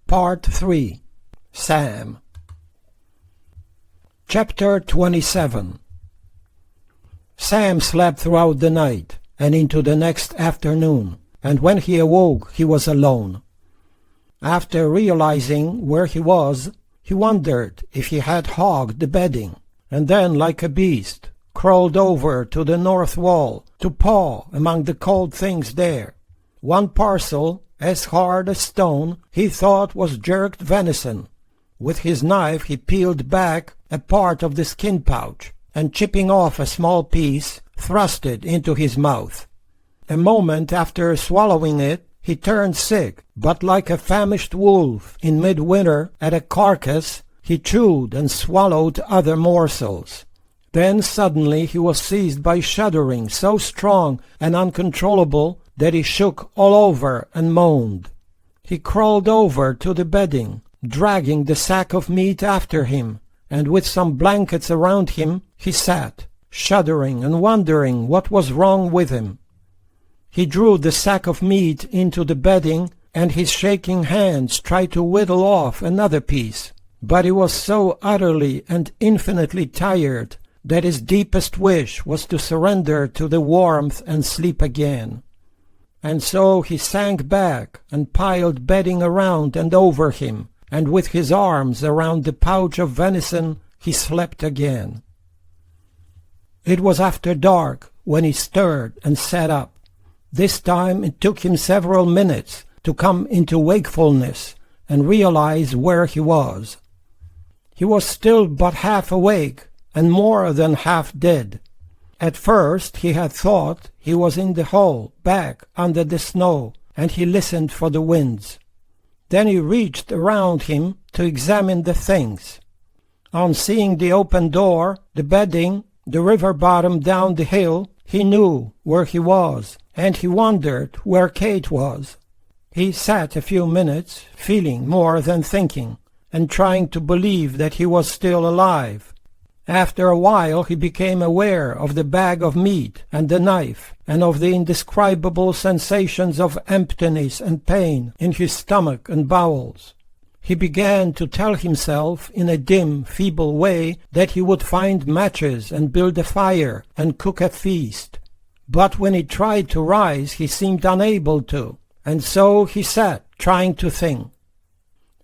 Part 3. Sam. Chapter 27. Sam slept throughout the night and into the next afternoon, and when he awoke he was alone. After realizing where he was, he wondered if he had hogged the bedding, and then, like a beast, crawled over to the north wall to paw among the cold things there. One parcel, as hard as stone, he thought was jerked venison. With his knife he peeled back a part of the skin pouch, and chipping off a small piece, thrust it into his mouth. A moment after swallowing it, he turned sick, but like a famished wolf in midwinter at a carcass, he chewed and swallowed other morsels. Then suddenly he was seized by shuddering so strong and uncontrollable that he shook all over and moaned. He crawled over to the bedding, dragging the sack of meat after him, and with some blankets around him he sat, shuddering and wondering what was wrong with him. He drew the sack of meat into the bedding, and his shaking hands tried to whittle off another piece, but he was so utterly and infinitely tired that his deepest wish was to surrender to the warmth and sleep again. And so he sank back and piled bedding around and over him, and with his arms around the pouch of venison he slept again. It was after dark when he stirred and sat up. This time it took him several minutes to come into wakefulness and realize where he was. He was still but half awake and more than half dead. At first he had thought he was in the hole back under the snow, and he listened for the winds. Then he reached around him to examine the things. On seeing the open door, the bedding, the river bottom down the hill, he knew where he was, and he wondered where Kate was. He sat a few minutes, feeling more than thinking, and trying to believe that he was still alive. After a while he became aware of the bag of meat and the knife, and of the indescribable sensations of emptiness and pain in his stomach and bowels. He began to tell himself in a dim, feeble way that he would find matches and build a fire and cook a feast. But when he tried to rise he seemed unable to, and so he sat trying to think.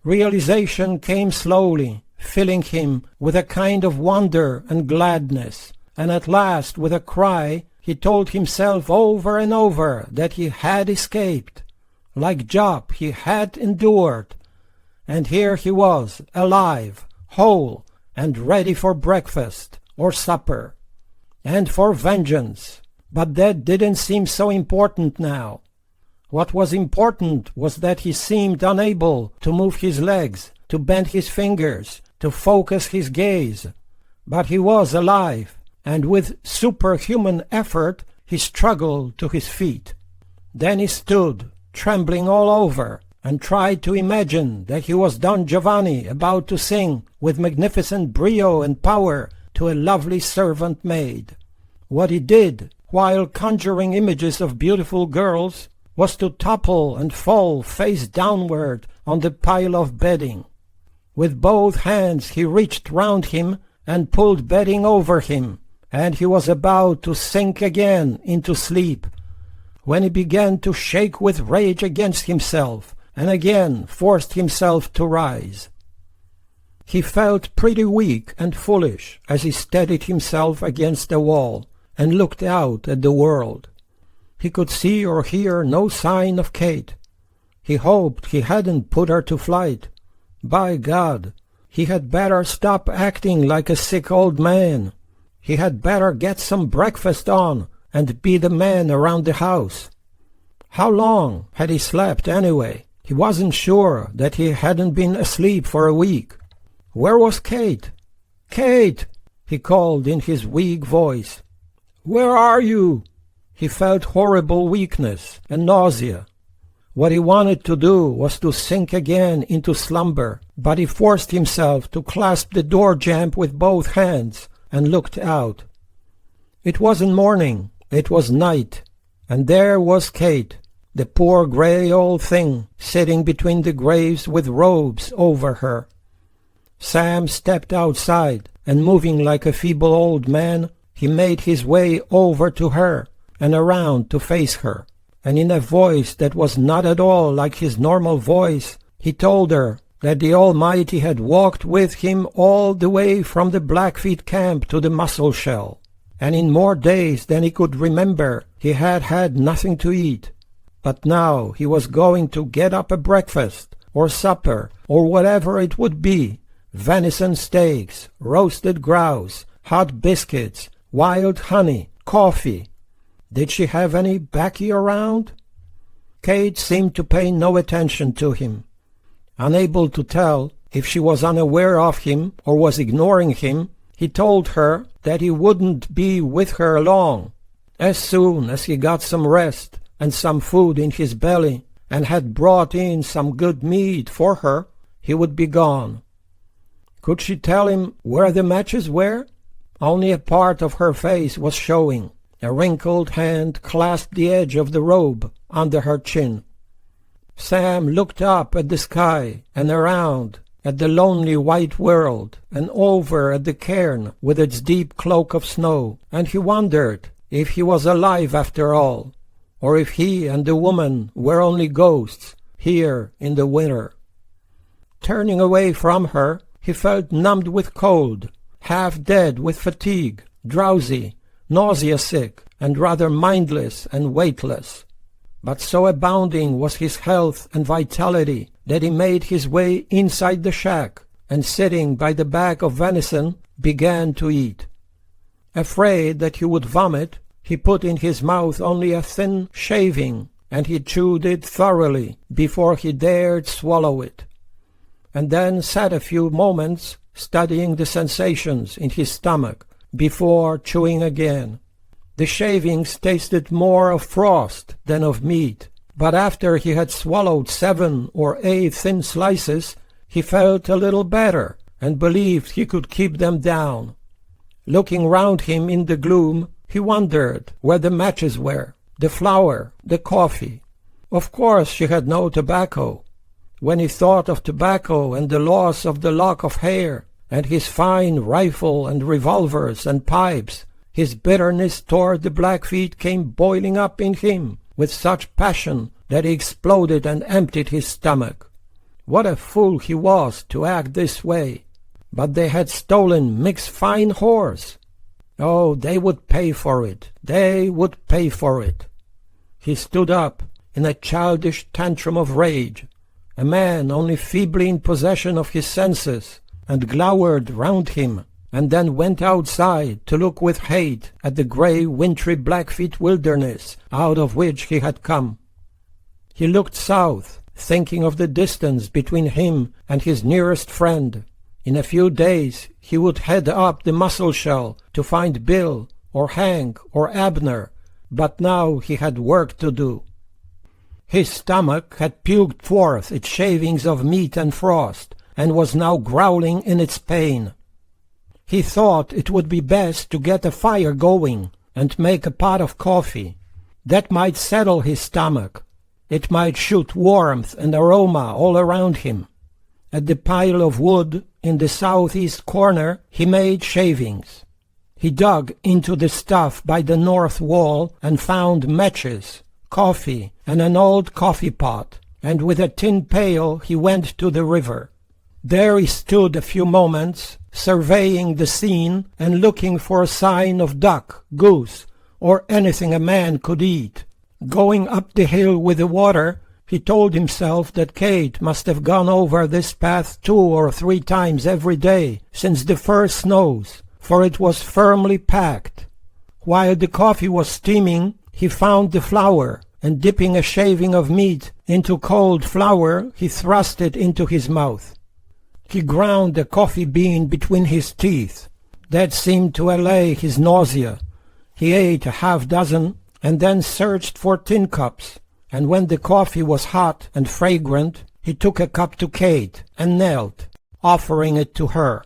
Realization came slowly, filling him with a kind of wonder and gladness, and at last, with a cry, he told himself over and over that he had escaped. Like Job, he had endured, and here he was, alive, whole, and ready for breakfast or supper, and for vengeance. But that didn't seem so important now. What was important was that he seemed unable to move his legs, to bend his fingers, to focus his gaze. But he was alive, and with superhuman effort he struggled to his feet. Then he stood, trembling all over, and tried to imagine that he was Don Giovanni about to sing with magnificent brio and power to a lovely servant maid. What he did, while conjuring images of beautiful girls, was to topple and fall face downward on the pile of bedding. With both hands he reached round him and pulled bedding over him, and he was about to sink again into sleep, when he began to shake with rage against himself, and again forced himself to rise. He felt pretty weak and foolish as he steadied himself against the wall and looked out at the world. He could see or hear no sign of Kate. He hoped he hadn't put her to flight. By God, he had better stop acting like a sick old man. He had better get some breakfast on and be the man around the house. How long had he slept anyway? He wasn't sure that he hadn't been asleep for a week. Where was Kate? Kate! He called in his weak voice. Where are you? He felt horrible weakness and nausea. What he wanted to do was to sink again into slumber, but he forced himself to clasp the door jamb with both hands and looked out. It wasn't morning, it was night, and there was Kate, the poor grey old thing, sitting between the graves with robes over her. Sam stepped outside, and moving like a feeble old man, he made his way over to her and around to face her, and in a voice that was not at all like his normal voice, he told her that the Almighty had walked with him all the way from the Blackfeet camp to the Musselshell, and in more days than he could remember he had had nothing to eat. But now he was going to get up a breakfast, or supper, or whatever it would be, venison steaks, roasted grouse, hot biscuits, wild honey, coffee. Did she have any baccy around? Kate seemed to pay no attention to him. Unable to tell if she was unaware of him or was ignoring him, he told her that he wouldn't be with her long. As soon as he got some rest and some food in his belly and had brought in some good meat for her, he would be gone. Could she tell him where the matches were? Only a part of her face was showing. A wrinkled hand clasped the edge of the robe under her chin. Sam looked up at the sky and around at the lonely white world and over at the cairn with its deep cloak of snow, and he wondered if he was alive after all, or if he and the woman were only ghosts here in the winter. Turning away from her, he felt numbed with cold, half dead with fatigue, drowsy, nausea-sick, and rather mindless and weightless. But so abounding was his health and vitality that he made his way inside the shack, and sitting by the bag of venison, began to eat. Afraid that he would vomit, he put in his mouth only a thin shaving, and he chewed it thoroughly before he dared swallow it, and then sat a few moments studying the sensations in his stomach before chewing again. The shavings tasted more of frost than of meat, but after he had swallowed 7 or 8 thin slices, he felt a little better and believed he could keep them down. Looking round him in the gloom, he wondered where the matches were, the flour, the coffee. Of course she had no tobacco. When he thought of tobacco and the loss of the lock of hair, and his fine rifle and revolvers and pipes, his bitterness toward the Blackfeet came boiling up in him with such passion that he exploded and emptied his stomach. What a fool he was to act this way! But they had stolen Mick's fine horse. Oh, they would pay for it. They would pay for it. He stood up in a childish tantrum of rage, a man only feebly in possession of his senses, and glowered round him, and then went outside to look with hate at the grey, wintry Blackfeet wilderness out of which he had come. He looked south, thinking of the distance between him and his nearest friend. In a few days he would head up the Musselshell to find Bill, or Hank, or Abner, but now he had work to do. His stomach had puked forth its shavings of meat and frost, and was now growling in its pain. He thought it would be best to get a fire going and make a pot of coffee. That might settle his stomach. It might shoot warmth and aroma all around him. At the pile of wood in the southeast corner he made shavings. He dug into the stuff by the north wall and found matches, coffee, and an old coffee pot, and with a tin pail he went to the river. There he stood a few moments, surveying the scene and looking for a sign of duck, goose, or anything a man could eat. Going up the hill with the water, he told himself that Kate must have gone over this path 2 or 3 times every day since the first snows, for it was firmly packed. While the coffee was steaming, he found the flour, and dipping a shaving of meat into cold flour, he thrust it into his mouth. He ground a coffee bean between his teeth. That seemed to allay his nausea. He ate a half-dozen and then searched for tin cups, and when the coffee was hot and fragrant, he took a cup to Kate and knelt, offering it to her.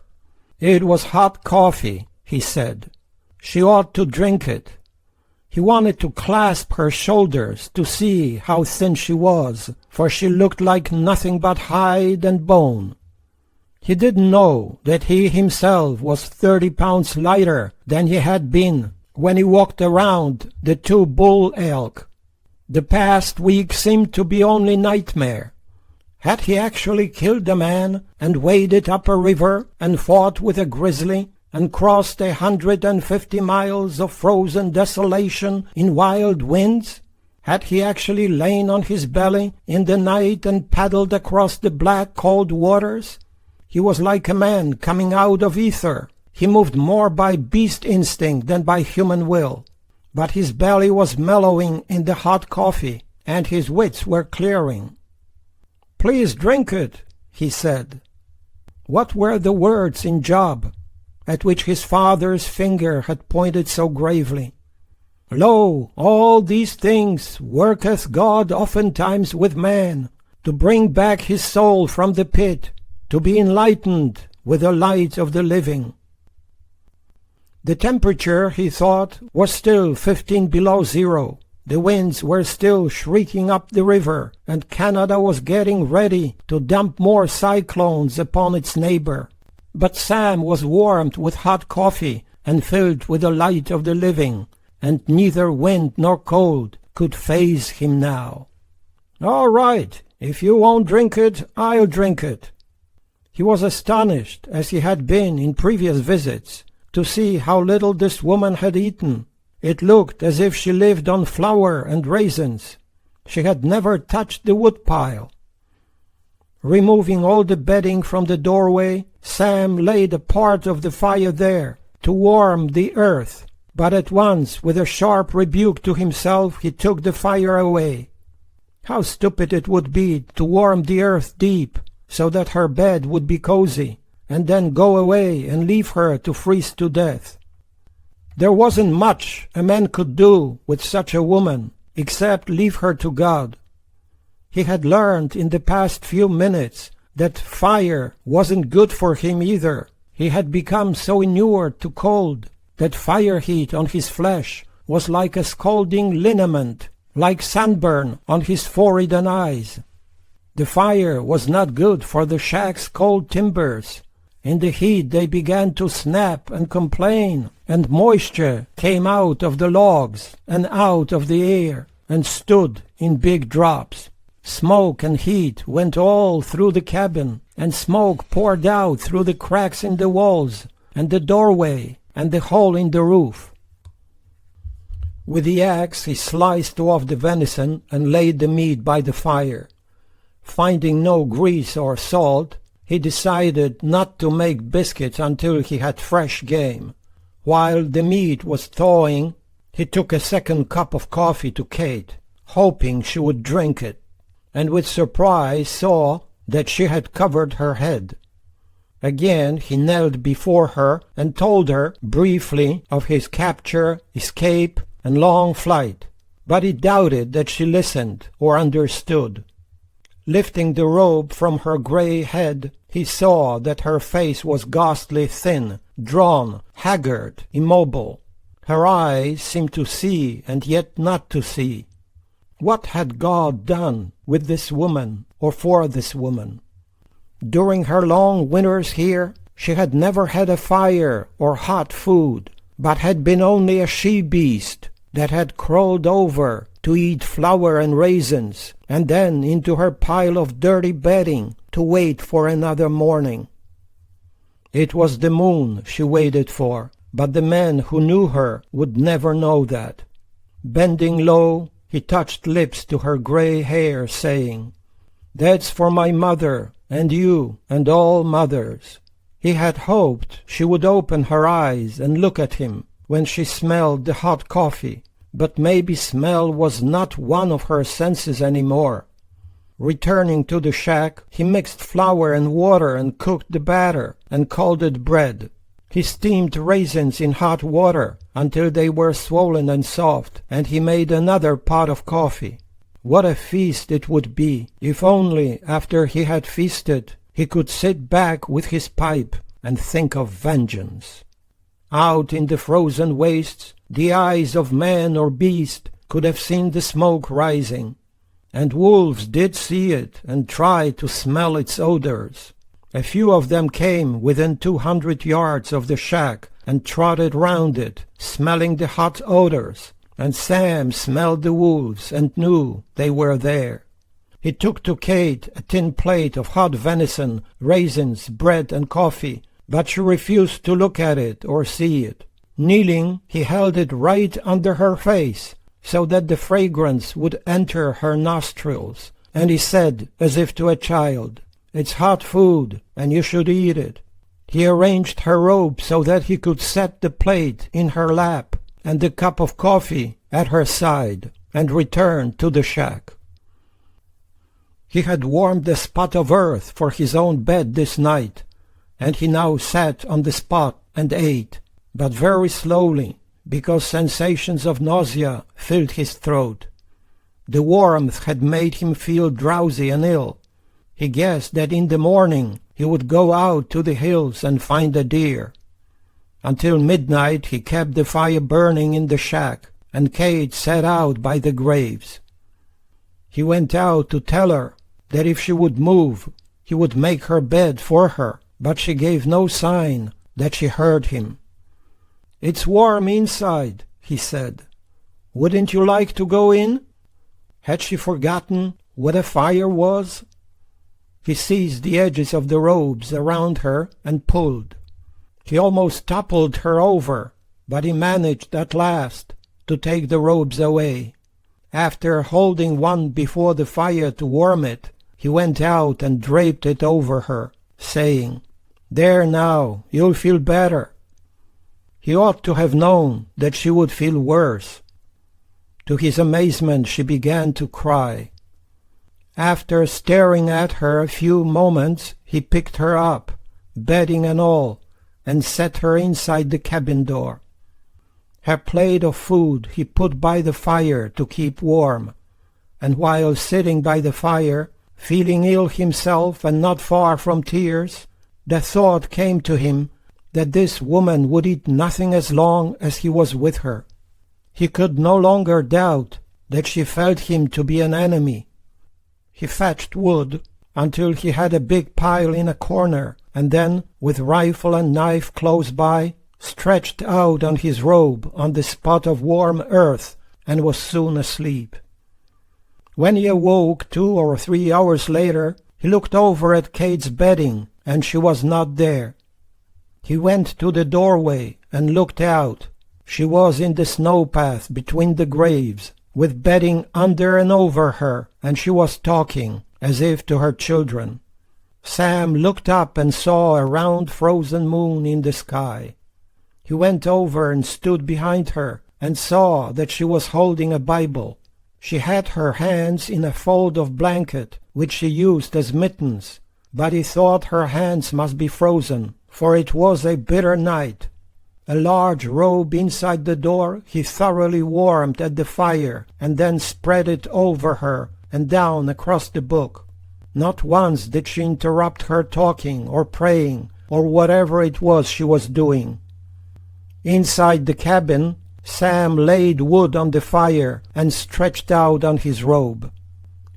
It was hot coffee, he said. She ought to drink it. He wanted to clasp her shoulders to see how thin she was, for she looked like nothing but hide and bone. He didn't know that he himself was 30 pounds lighter than he had been when he walked around the 2 bull elk. The past week seemed to be only nightmare. Had he actually killed a man and waded up a river and fought with a grizzly and crossed 150 miles of frozen desolation in wild winds? Had he actually lain on his belly in the night and paddled across the black cold waters? He was like a man coming out of ether. He moved more by beast instinct than by human will. But his belly was mellowing in the hot coffee, and his wits were clearing. "Please drink it," he said. What were the words in Job, at which his father's finger had pointed so gravely? "Lo, all these things worketh God oftentimes with man, to bring back his soul from the pit, to be enlightened with the light of the living." The temperature, he thought, was still 15 below zero. The winds were still shrieking up the river, and Canada was getting ready to dump more cyclones upon its neighbor. But Sam was warmed with hot coffee and filled with the light of the living, and neither wind nor cold could faze him now. "All right, if you won't drink it, I'll drink it." He was astonished, as he had been in previous visits, to see how little this woman had eaten. It looked as if she lived on flour and raisins. She had never touched the woodpile. Removing all the bedding from the doorway, Sam laid a part of the fire there to warm the earth, but at once, with a sharp rebuke to himself, he took the fire away. How stupid it would be to warm the earth deep, so that her bed would be cozy, and then go away and leave her to freeze to death. There wasn't much a man could do with such a woman, except leave her to God. He had learned in the past few minutes that fire wasn't good for him either. He had become so inured to cold that fire heat on his flesh was like a scalding liniment, like sunburn on his forehead and eyes. The fire was not good for the shack's cold timbers. In the heat they began to snap and complain, and moisture came out of the logs and out of the air and stood in big drops. Smoke and heat went all through the cabin, and smoke poured out through the cracks in the walls and the doorway and the hole in the roof. With the axe he sliced off the venison and laid the meat by the fire. Finding no grease or salt, he decided not to make biscuits until he had fresh game. While the meat was thawing, he took a second cup of coffee to Kate, hoping she would drink it, and with surprise saw that she had covered her head. Again he knelt before her and told her briefly of his capture, escape, and long flight, but he doubted that she listened or understood. Lifting the robe from her gray head, he saw that her face was ghastly thin, drawn, haggard, immobile. Her eyes seemed to see and yet not to see. What had God done with this woman or for this woman? During her long winters here, she had never had a fire or hot food, but had been only a she-beast that had crawled over to eat flour and raisins, and then into her pile of dirty bedding to wait for another morning. It was the moon she waited for, but the man who knew her would never know that. Bending low, he touched lips to her gray hair, saying, "That's for my mother, and you, and all mothers." He had hoped she would open her eyes and look at him when she smelled the hot coffee, but maybe smell was not one of her senses anymore. Returning to the shack, he mixed flour and water and cooked the batter and called it bread. He steamed raisins in hot water until they were swollen and soft, and he made another pot of coffee. What a feast it would be, if only after he had feasted he could sit back with his pipe and think of vengeance. Out in the frozen wastes, the eyes of man or beast could have seen the smoke rising. And wolves did see it and tried to smell its odors. A few of them came within 200 yards of the shack and trotted round it, smelling the hot odors, and Sam smelled the wolves and knew they were there. He took to Kate a tin plate of hot venison, raisins, bread, and coffee, but she refused to look at it or see it. Kneeling, he held it right under her face, so that the fragrance would enter her nostrils, and he said, as if to a child, "It's hot food, and you should eat it." He arranged her robe so that he could set the plate in her lap and the cup of coffee at her side, and returned to the shack. He had warmed a spot of earth for his own bed this night, and he now sat on the spot and ate, but very slowly, because sensations of nausea filled his throat. The warmth had made him feel drowsy and ill. He guessed that in the morning he would go out to the hills and find a deer. Until midnight he kept the fire burning in the shack, and Kate sat out by the graves. He went out to tell her that if she would move, he would make her bed for her, but she gave no sign that she heard him. "It's warm inside," he said. "Wouldn't you like to go in?" Had she forgotten what a fire was? He seized the edges of the robes around her and pulled. He almost toppled her over, but he managed at last to take the robes away. After holding one before the fire to warm it, he went out and draped it over her, saying, "There now, you'll feel better." He ought to have known that she would feel worse. To his amazement, she began to cry. After staring at her a few moments, he picked her up, bedding and all, and set her inside the cabin door. Her plate of food he put by the fire to keep warm, and while sitting by the fire, feeling ill himself and not far from tears, the thought came to him that this woman would eat nothing as long as he was with her. He could no longer doubt that she felt him to be an enemy. He fetched wood until he had a big pile in a corner, and then, with rifle and knife close by, stretched out on his robe on the spot of warm earth, and was soon asleep. When he awoke 2 or 3 hours later, he looked over at Kate's bedding, and she was not there. He went to the doorway and looked out. She was in the snow path between the graves, with bedding under and over her, and she was talking, as if to her children. Sam looked up and saw a round frozen moon in the sky. He went over and stood behind her, and saw that she was holding a Bible. She had her hands in a fold of blanket, which she used as mittens, but he thought her hands must be frozen, for it was a bitter night. A large robe inside the door he thoroughly warmed at the fire, and then spread it over her and down across the book. Not once did she interrupt her talking or praying or whatever it was she was doing. Inside the cabin, Sam laid wood on the fire and stretched out on his robe.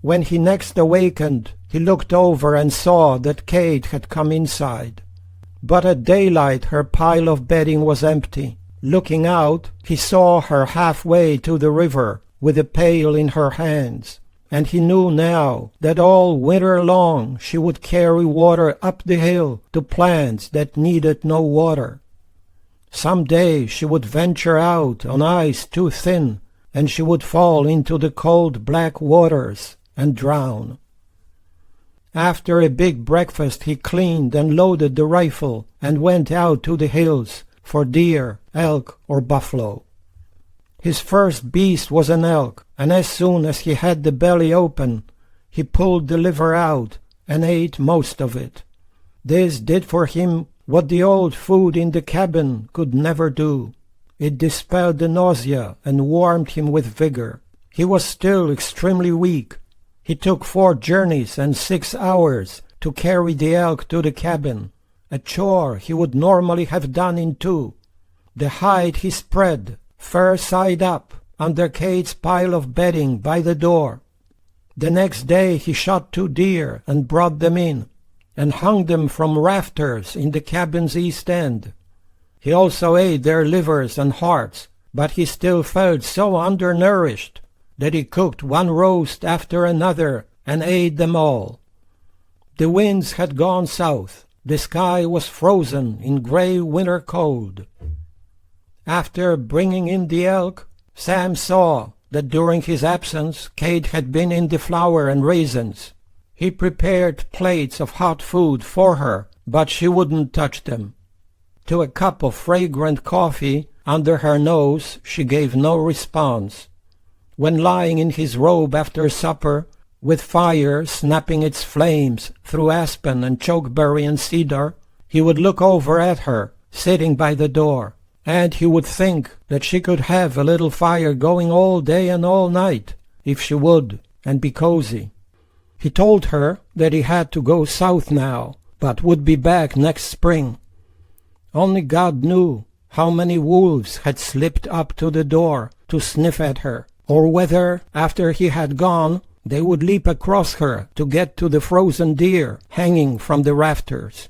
When he next awakened, he looked over and saw that Kate had come inside. But at daylight her pile of bedding was empty. Looking out, he saw her halfway to the river, with a pail in her hands, and he knew now that all winter long she would carry water up the hill to plants that needed no water. Some day she would venture out on ice too thin, and she would fall into the cold black waters and drown. After a big breakfast he cleaned and loaded the rifle and went out to the hills for deer, elk, or buffalo. His first beast was an elk, and as soon as he had the belly open, he pulled the liver out and ate most of it. This did for him what the old food in the cabin could never do. It dispelled the nausea and warmed him with vigor. He was still extremely weak. He took 4 journeys and 6 hours to carry the elk to the cabin, a chore he would normally have done in 2. The hide he spread, fur side up, under Kate's pile of bedding by the door. The next day he shot 2 deer and brought them in, and hung them from rafters in the cabin's east end. He also ate their livers and hearts, but he still felt so undernourished that he cooked one roast after another and ate them all. The winds had gone south. The sky was frozen in grey winter cold. After bringing in the elk, Sam saw that during his absence Kate had been in the flour and raisins. He prepared plates of hot food for her, but she wouldn't touch them. To a cup of fragrant coffee under her nose she gave no response. When lying in his robe after supper, with fire snapping its flames through aspen and chokeberry and cedar, he would look over at her, sitting by the door, and he would think that she could have a little fire going all day and all night, if she would, and be cozy. He told her that he had to go south now, but would be back next spring. Only God knew how many wolves had slipped up to the door to sniff at her, or whether, after he had gone, they would leap across her to get to the frozen deer hanging from the rafters.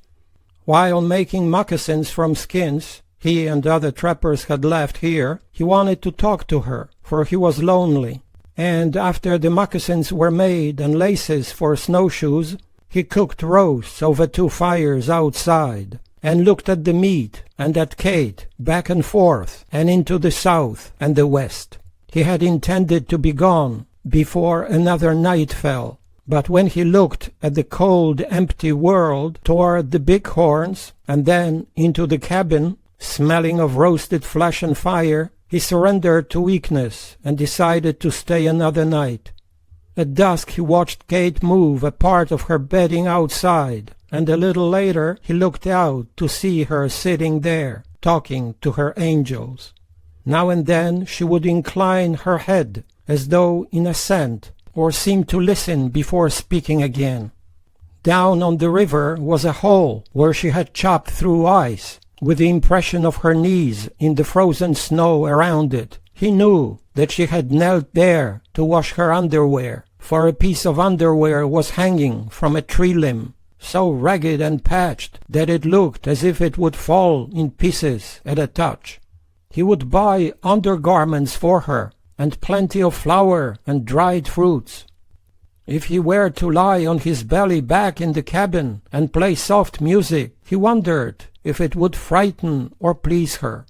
While making moccasins from skins he and other trappers had left here, he wanted to talk to her, for he was lonely. And after the moccasins were made and laces for snowshoes, he cooked roasts over 2 fires outside, and looked at the meat and at Kate back and forth and into the south and the west. He had intended to be gone before another night fell, but when he looked at the cold, empty world toward the bighorns and then into the cabin, smelling of roasted flesh and fire, he surrendered to weakness and decided to stay another night. At dusk he watched Kate move a part of her bedding outside, and a little later he looked out to see her sitting there, talking to her angels. Now and then she would incline her head, as though in assent, or seem to listen before speaking again. Down on the river was a hole where she had chopped through ice, with the impression of her knees in the frozen snow around it. He knew that she had knelt there to wash her underwear, for a piece of underwear was hanging from a tree limb, so ragged and patched that it looked as if it would fall in pieces at a touch. He would buy undergarments for her, and plenty of flour and dried fruits. If he were to lie on his belly back in the cabin and play soft music, he wondered if it would frighten or please her.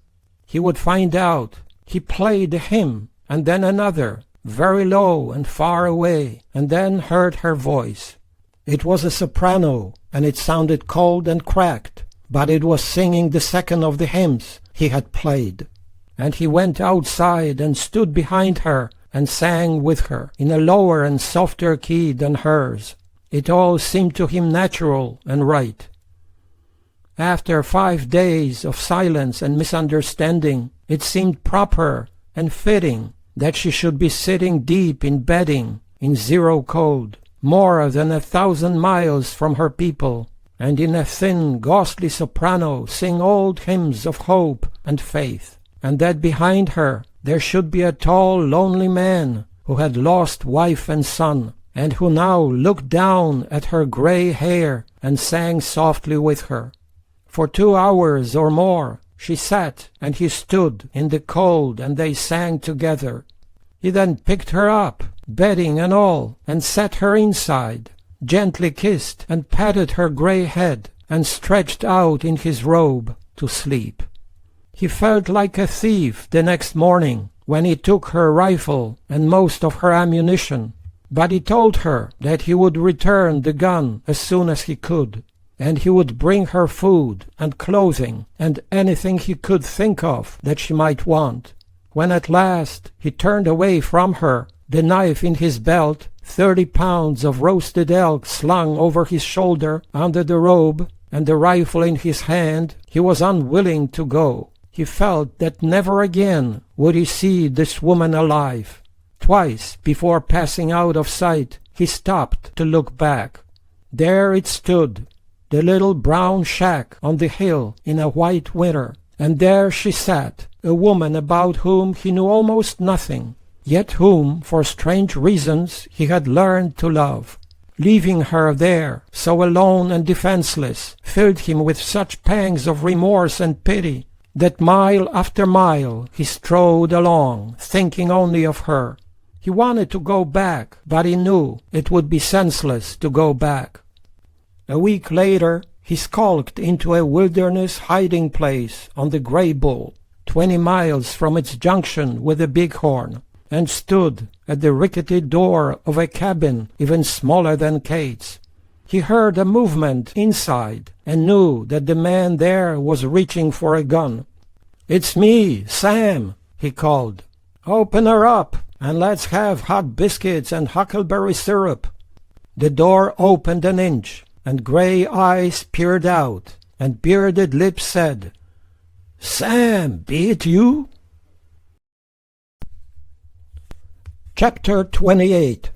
He would find out. He played a hymn, and then another, very low and far away, and then heard her voice. It was a soprano, and it sounded cold and cracked, but it was singing the second of the hymns he had played. And he went outside and stood behind her and sang with her in a lower and softer key than hers. It all seemed to him natural and right. After 5 days of silence and misunderstanding, it seemed proper and fitting that she should be sitting deep in bedding in 0 cold, more than 1,000 miles from her people, and in a thin, ghostly soprano sing old hymns of hope and faith, and that behind her there should be a tall, lonely man who had lost wife and son, and who now looked down at her gray hair and sang softly with her. For 2 hours or more she sat and he stood in the cold, and they sang together. He then picked her up, bedding and all, and set her inside, gently kissed and patted her gray head, and stretched out in his robe to sleep. He felt like a thief the next morning when he took her rifle and most of her ammunition, but he told her that he would return the gun as soon as he could, and he would bring her food and clothing and anything he could think of that she might want. When at last he turned away from her, the knife in his belt, 30 pounds of roasted elk slung over his shoulder under the robe, and the rifle in his hand, he was unwilling to go. He felt that never again would he see this woman alive. Twice, before passing out of sight, he stopped to look back. There it stood, the little brown shack on the hill in a white winter, and there she sat, a woman about whom he knew almost nothing, yet whom, for strange reasons, he had learned to love. Leaving her there, so alone and defenseless, filled him with such pangs of remorse and pity, that mile after mile he strode along, thinking only of her. He wanted to go back, but he knew it would be senseless to go back. A week later, he skulked into a wilderness hiding place on the Grey Bull, 20 miles from its junction with the Bighorn, and stood at the rickety door of a cabin even smaller than Kate's. He heard a movement inside and knew that the man there was reaching for a gun. "It's me, Sam," he called. "Open her up, and let's have hot biscuits and huckleberry syrup." The door opened an inch, and gray eyes peered out, and bearded lips said, "Sam, be it you?" Chapter 28.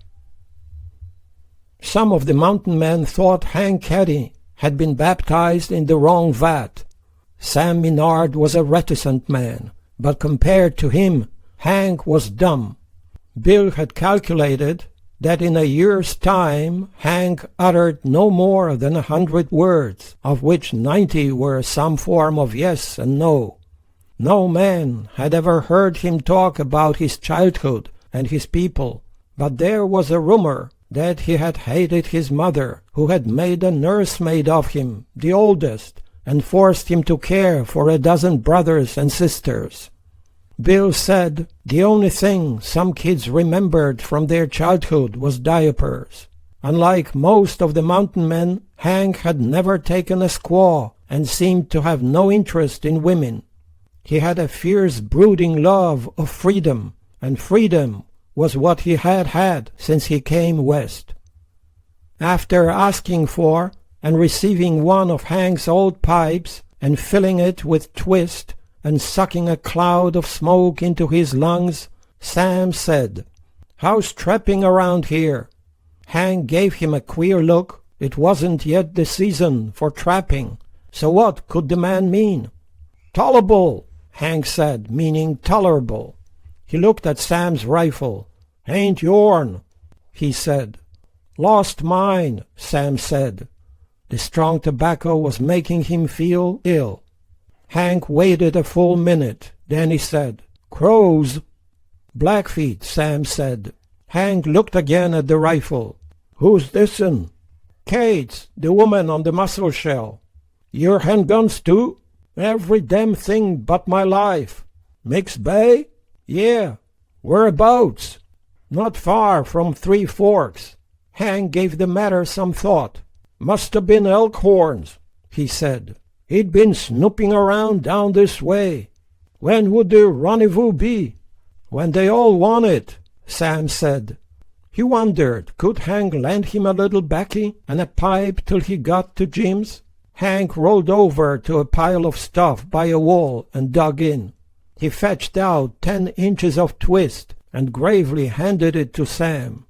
Some of the mountain men thought Hank Caddy had been baptized in the wrong vat. Sam Minard was a reticent man, but compared to him, Hank was dumb. Bill had calculated that in a year's time Hank uttered no more than 100 words, of which 90 were some form of yes and no. No man had ever heard him talk about his childhood and his people, but there was a rumor that he had hated his mother, who had made a nursemaid of him, the oldest, and forced him to care for a dozen brothers and sisters. Bill said the only thing some kids remembered from their childhood was diapers. Unlike most of the mountain men, Hank had never taken a squaw and seemed to have no interest in women. He had a fierce brooding love of freedom, and freedom was what he had had since he came west. After asking for and receiving one of Hank's old pipes and filling it with twist and sucking a cloud of smoke into his lungs, Sam said, "How's trapping around here?" Hank gave him a queer look. It wasn't yet the season for trapping, so what could the man mean? "Tolerable," Hank said, meaning tolerable. He looked at Sam's rifle. "Ain't yourn," he said. "Lost mine," Sam said. The strong tobacco was making him feel ill. Hank waited a full minute. Then he said, "Crows." "Blackfeet," Sam said. Hank looked again at the rifle. "Who's this'n?" "Kate's, the woman on the mussel shell." "Your handguns too?" "Every damn thing but my life." "Mix Bay?" "Yeah." "Whereabouts?" "Not far from Three Forks." Hank gave the matter some thought. "Must have been elk horns," he said. "He'd been snooping around down this way." "When would the rendezvous be?" "When they all want it," Sam said. He wondered, could Hank lend him a little baccy and a pipe till he got to Jim's? Hank rolled over to a pile of stuff by a wall and dug in. He fetched out 10 inches of twist and gravely handed it to Sam.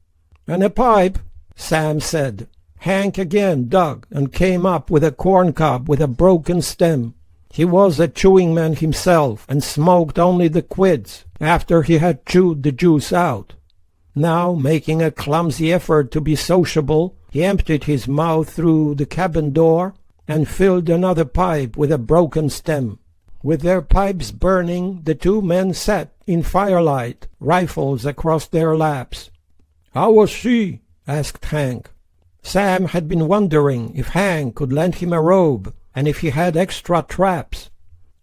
"And a pipe," Sam said. Hank again dug and came up with a corn cob with a broken stem. He was a chewing man himself and smoked only the quids after he had chewed the juice out. Now, making a clumsy effort to be sociable, he emptied his mouth through the cabin door and filled another pipe with a broken stem. With their pipes burning, the two men sat in firelight, rifles across their laps. "How was she?" asked Hank. Sam had been wondering if Hank could lend him a robe and if he had extra traps.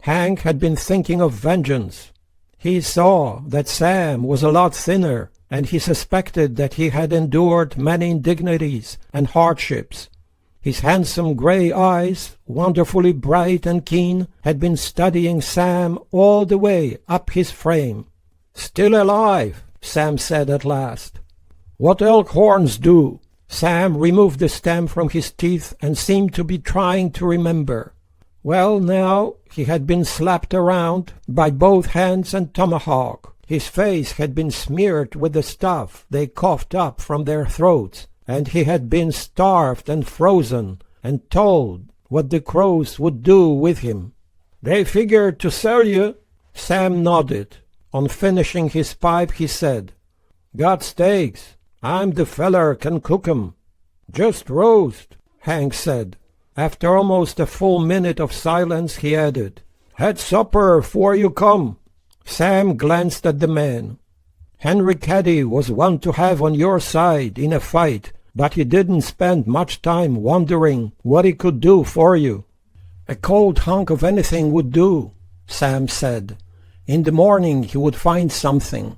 Hank had been thinking of vengeance. He saw that Sam was a lot thinner, and he suspected that he had endured many indignities and hardships. His handsome gray eyes, wonderfully bright and keen, had been studying Sam all the way up his frame. "Still alive," Sam said at last. "What elk horns do?" Sam removed the stem from his teeth and seemed to be trying to remember. Well, now, he had been slapped around by both hands and tomahawk. His face had been smeared with the stuff they coughed up from their throats, and he had been starved and frozen and told what the crows would do with him. "They figured to sell you," Sam nodded. On finishing his pipe he said, "Got steaks? I'm the feller can cook 'em." "Just roast," Hank said. After almost a full minute of silence he added, "Had supper 'fore you come." Sam glanced at the man. "Henry Caddy was one to have on your side in a fight, but he didn't spend much time wondering what he could do for you." "A cold hunk of anything would do," Sam said. In the morning he would find something.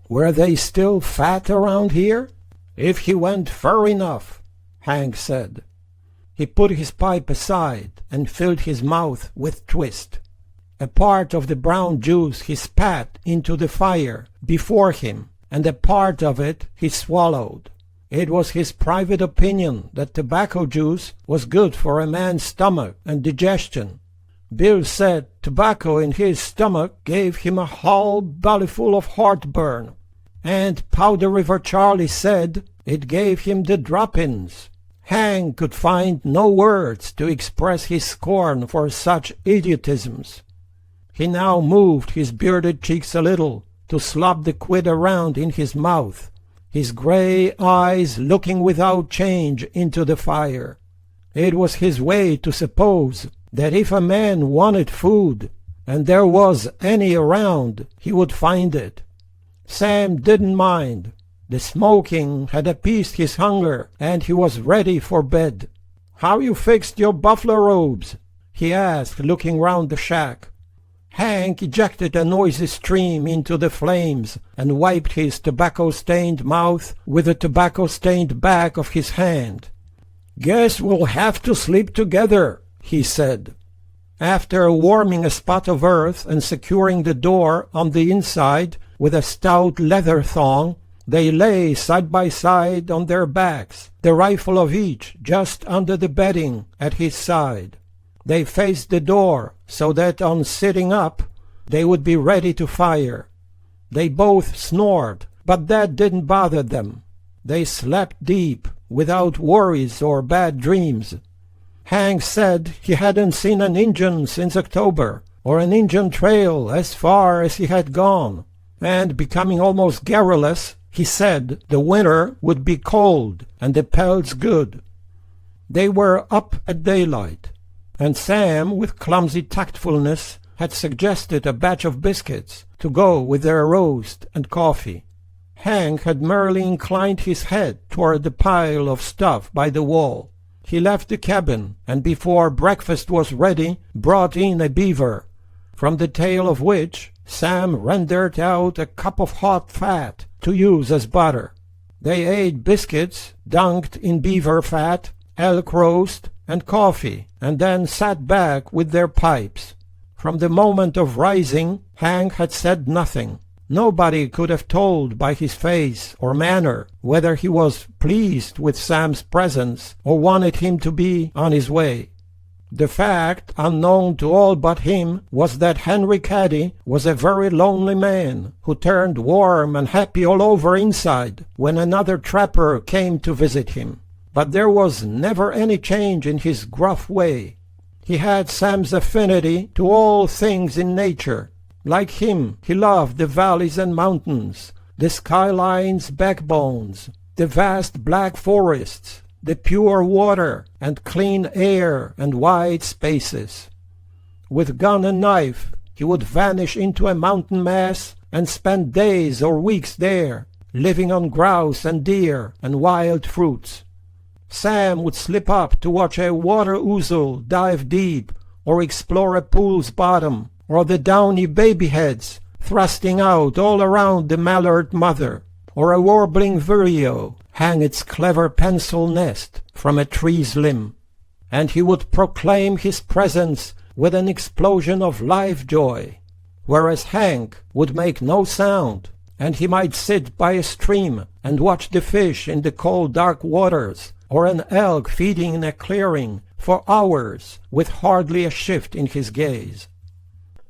Were they still fat around here? "If he went far enough," Hank said. He put his pipe aside and filled his mouth with twist. A part of the brown juice he spat into the fire before him, and a part of it he swallowed. It was his private opinion that tobacco juice was good for a man's stomach and digestion. Bill said tobacco in his stomach gave him a whole bellyful of heartburn, and Powder River Charlie said it gave him the drop-ins. Hank could find no words to express his scorn for such idiotisms. He now moved his bearded cheeks a little to slop the quid around in his mouth, his gray eyes looking without change into the fire. It was his way to suppose that if a man wanted food, and there was any around, he would find it. Sam didn't mind. The smoking had appeased his hunger, and he was ready for bed. "How you fixed your buffalo robes?" he asked, looking round the shack. Hank ejected a noisy stream into the flames and wiped his tobacco-stained mouth with the tobacco-stained back of his hand. "Guess we'll have to sleep together," he said. After warming a spot of earth and securing the door on the inside with a stout leather thong, they lay side by side on their backs, the rifle of each just under the bedding at his side. They faced the door so that on sitting up they would be ready to fire. They both snored, but that didn't bother them. They slept deep, without worries or bad dreams. Hank said he hadn't seen an Injun since October, or an Injun trail as far as he had gone, and becoming almost garrulous, he said the winter would be cold and the pelts good. They were up at daylight, and Sam, with clumsy tactfulness, had suggested a batch of biscuits to go with their roast and coffee. Hank had merely inclined his head toward the pile of stuff by the wall. He left the cabin, and before breakfast was ready, brought in a beaver, from the tail of which Sam rendered out a cup of hot fat to use as butter. They ate biscuits dunked in beaver fat, elk roast, and coffee, and then sat back with their pipes. From the moment of rising, Hank had said nothing. Nobody could have told by his face or manner whether he was pleased with Sam's presence or wanted him to be on his way. The fact, unknown to all but him, was that Henry Caddy was a very lonely man who turned warm and happy all over inside when another trapper came to visit him. But there was never any change in his gruff way. He had Sam's affinity to all things in nature. Like him, he loved the valleys and mountains, the skyline's backbones, the vast black forests, the pure water and clean air and wide spaces. With gun and knife, he would vanish into a mountain mass and spend days or weeks there, living on grouse and deer and wild fruits. Sam would slip up to watch a water ouzel dive deep or explore a pool's bottom, or the downy baby heads thrusting out all around the mallard mother, or a warbling vireo hang its clever pencil nest from a tree's limb. And he would proclaim his presence with an explosion of live joy, whereas Hank would make no sound, and he might sit by a stream and watch the fish in the cold dark waters, or an elk feeding in a clearing for hours with hardly a shift in his gaze.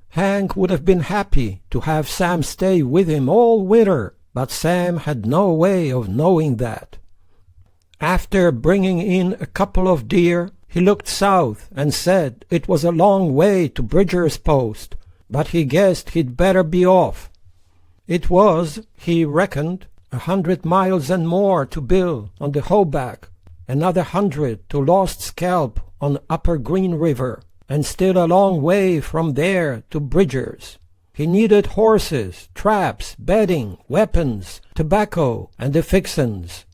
Hank would have been happy to have Sam stay with him all winter, but Sam had no way of knowing that. After bringing in a couple of deer, he looked south and said it was a long way to Bridger's Post, but he guessed he'd better be off. It was, he reckoned, 100 miles and more to Bill on the Hoback, another 100 to Lost Scalp on Upper Green River, and still a long way from there to Bridger's. He needed horses, traps, bedding, weapons, tobacco, and the fixins.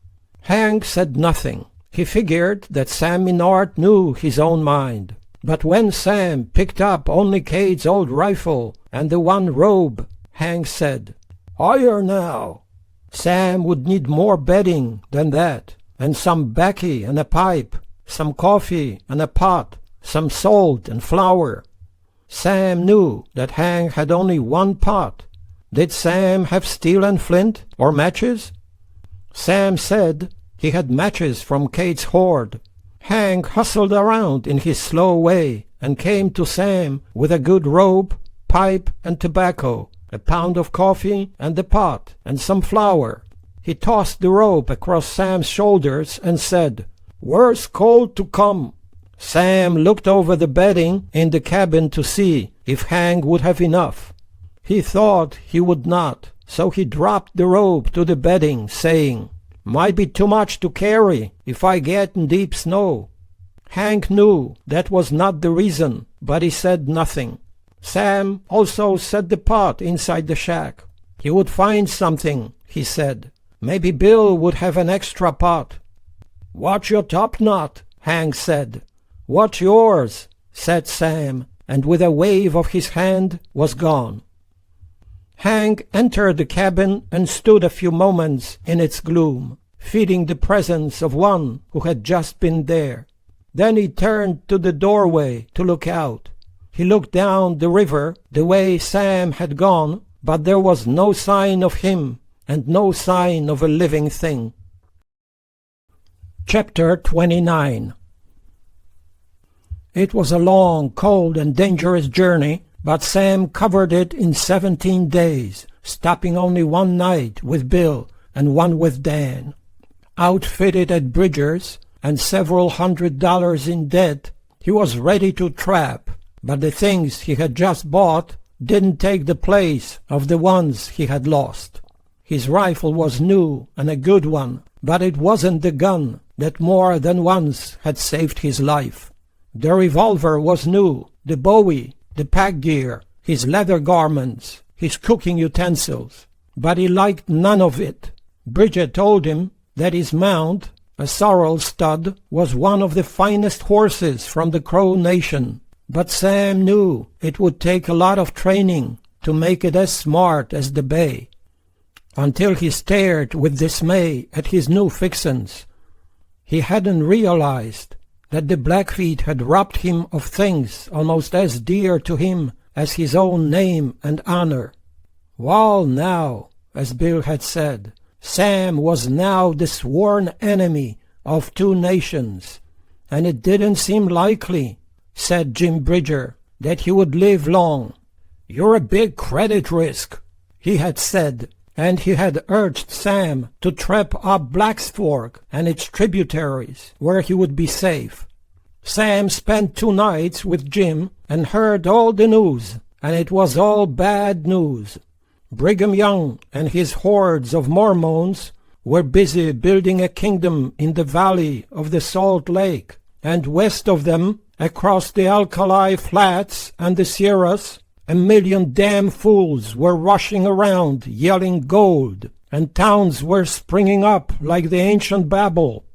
Hank said nothing. He figured that Sam Minard knew his own mind. But when Sam picked up only Cade's old rifle and the one robe, Hank said, "Higher now." Sam would need more bedding than that, and some baccy and a pipe, some coffee and a pot, some salt and flour. Sam knew that Hank had only one pot. Did Sam have steel and flint or matches? Sam said he had matches from Cade's hoard. Hank hustled around in his slow way and came to Sam with a good rope, pipe, and tobacco, a pound of coffee and the pot, and some flour. He tossed the rope across Sam's shoulders and said, "Worse cold to come." Sam looked over the bedding in the cabin to see if Hank would have enough. He thought he would not, so he dropped the rope to the bedding, saying, "Might be too much to carry if I get in deep snow." Hank knew that was not the reason, but he said nothing. Sam also set the pot inside the shack. He would find something, he said. Maybe Bill would have an extra pot. "Watch your top knot," Hank said. "Watch yours," said Sam, and with a wave of his hand was gone. Hank entered the cabin and stood a few moments in its gloom, feeling the presence of one who had just been there. Then he turned to the doorway to look out. He looked down the river the way Sam had gone, but there was no sign of him and no sign of a living thing. Chapter 29. It was a long, cold, and dangerous journey, but Sam covered it in 17 days, stopping only one night with Bill and one with Dan. Outfitted at Bridger's and several $100s in debt, he was ready to trap, but the things he had just bought didn't take the place of the ones he had lost. His rifle was new and a good one, but it wasn't the gun that more than once had saved his life. The revolver was new, the bowie, the pack gear, his leather garments, his cooking utensils, but he liked none of it. Bridget told him that his mount, a sorrel stud, was one of the finest horses from the Crow Nation, but Sam knew it would take a lot of training to make it as smart as the bay. Until he stared with dismay at his new fixins, he hadn't realized that the Blackfeet had robbed him of things almost as dear to him as his own name and honor. Well, now, as Bill had said, Sam was now the sworn enemy of two nations, and it didn't seem likely, said Jim Bridger, that he would live long. "You're a big credit risk," he had said, and he had urged Sam to trap up Black's Fork and its tributaries, where he would be safe. Sam spent 2 nights with Jim and heard all the news, and it was all bad news. Brigham Young and his hordes of Mormons were busy building a kingdom in the valley of the Salt Lake, and west of them, across the Alkali Flats and the Sierras, 1,000,000 damn fools were rushing around yelling gold, and towns were springing up like the ancient Babel.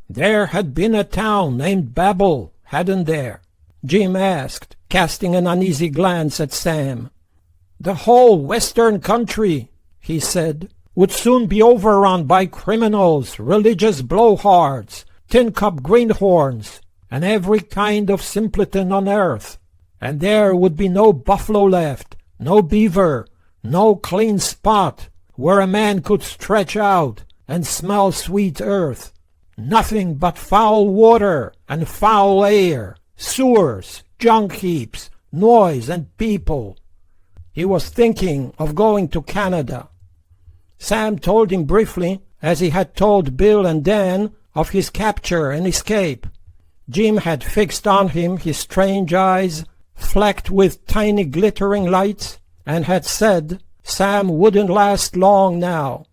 There had been a town named Babel, hadn't there? Jim asked, casting an uneasy glance at Sam. The whole western country, he said, would soon be overrun by criminals, religious blowhards, tin-cup greenhorns, and every kind of simpleton on earth. And there would be no buffalo left, no beaver, no clean spot where a man could stretch out and smell sweet earth. Nothing but foul water and foul air, sewers, junk heaps, noise and people. He was thinking of going to Canada. Sam told him briefly, as he had told Bill and Dan, of his capture and escape. Jim had fixed on him his strange eyes, flecked with tiny glittering lights, and had said Sam wouldn't last long now.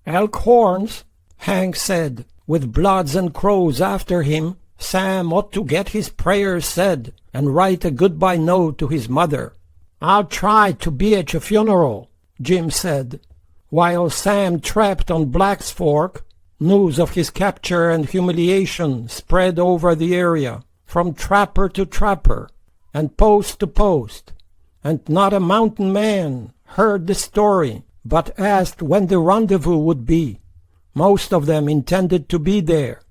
Elk horns, Hank said, with bloods and crows after him. Sam ought to get his prayers said and write a goodbye note to his mother. I'll try to be at your funeral, Jim said. While Sam trapped on Black's Fork, news of his capture and humiliation spread over the area, from trapper to trapper, and post to post, and not a mountain man heard the story, but asked when the rendezvous would be. Most of them intended to be there.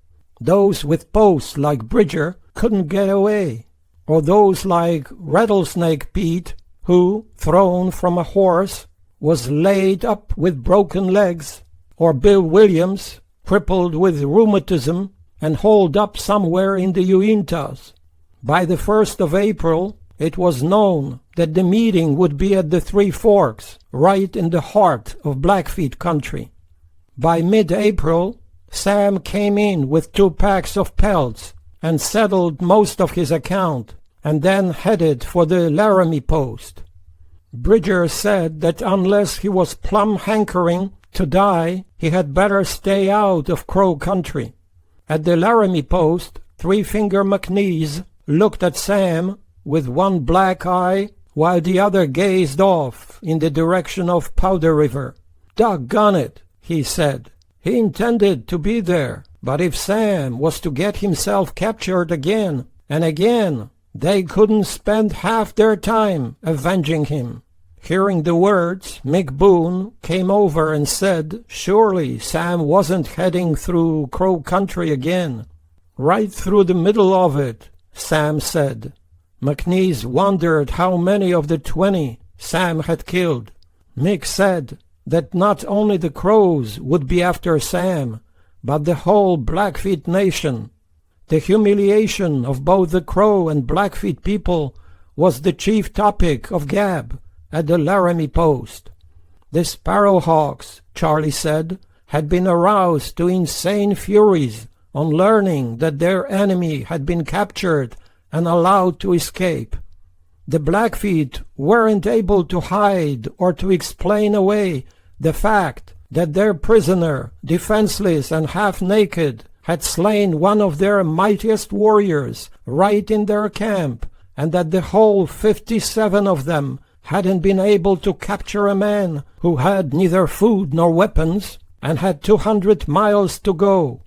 Those with posts like Bridger couldn't get away, or those like Rattlesnake Pete, who, thrown from a horse, was laid up with broken legs, or Bill Williams, crippled with rheumatism and holed up somewhere in the Uintas. By the 1st of April, it was known that the meeting would be at the Three Forks, right in the heart of Blackfeet country. By mid-April, Sam came in with 2 packs of pelts and settled most of his account, and then headed for the Laramie post. Bridger said that unless he was plumb hankering to die, he had better stay out of Crow country. At the Laramie post, Three Finger McNeese looked at Sam with one black eye, while the other gazed off in the direction of Powder River. "Doggone it," he said. He intended to be there, but if Sam was to get himself captured again and again, they couldn't spend half their time avenging him. Hearing the words, Mick Boone came over and said surely Sam wasn't heading through Crow country again. "Right through the middle of it," Sam said. McNeese wondered how many of the 20 Sam had killed. Mick said that not only the Crows would be after Sam, but the whole Blackfeet nation. The humiliation of both the Crow and Blackfeet people was the chief topic of gab at the Laramie post. The Sparrowhawks, Charlie said, had been aroused to insane furies on learning that their enemy had been captured and allowed to escape. The Blackfeet weren't able to hide or to explain away the fact that their prisoner, defenseless and half-naked, had slain one of their mightiest warriors right in their camp, and that the whole 57 of them hadn't been able to capture a man who had neither food nor weapons and had 200 miles to go.